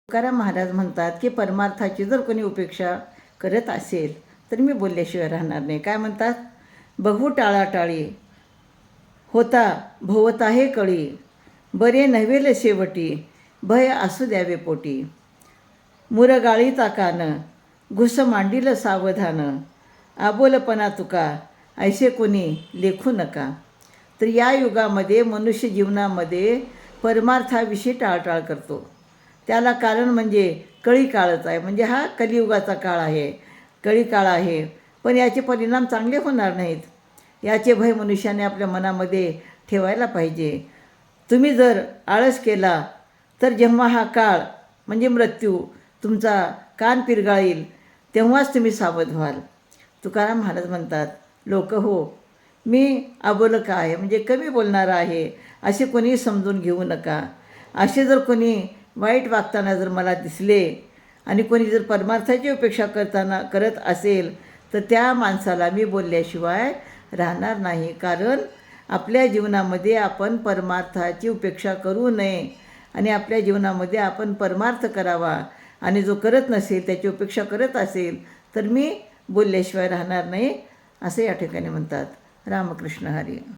तुकाराम महाराज म्हणतात की परमार्थाची जर कोणी उपेक्षा करत असेल तर मी बोलल्याशिवाय राहणार नाही. काय म्हणतात? बहु टाळाटाळी होता भोवता हे कळी, बरे नव्हेल शेवटी भय असू द्यावे पोटी. मुरगाळी ताकानं घुस मांडील सावधान, आबोलपणा तुका ऐसे कोणी लेखू नका. तर या युगामध्ये मनुष्य जीवनामध्ये परमार्थाविषयी टाळटाळ करतो. त्याला कारण म्हणजे कळी काळच आहे. म्हणजे हा कलियुगाचा काळ आहे, कळी काळ आहे. पण याचे परिणाम चांगले होणार नाहीत. याचे भय मनुष्याने आपल्या मनामध्ये ठेवायला पाहिजे. तुम्ही जर आळस केला तर जेव्हा हा काळ म्हणजे मृत्यू तुमचा कान पिरगाळील तेव्हाच तुम्ही सावध व्हाल. तुकाराम महाराज म्हणतात, लोक हो, मी अबोलक आहे म्हणजे कमी बोलणारा आहे असे कोणी समजून घेऊ नका. असे जर कोणी वाईट वागताना जर मला दिसले आणि कोणी जर परमार्थाची उपेक्षा करत असेल तर त्या माणसाला मी बोलल्याशिवाय राहणार नाही. कारण आपल्या जीवनामध्ये आपण परमार्थाची उपेक्षा करू नये आणि आपल्या जीवनामध्ये आपण परमार्थ करावा. आणि जो करत नसेल, त्याची उपेक्षा करत असेल तर मी बोलल्याशिवाय राहणार नाही असं या ठिकाणी म्हणतात. रामकृष्ण हरी.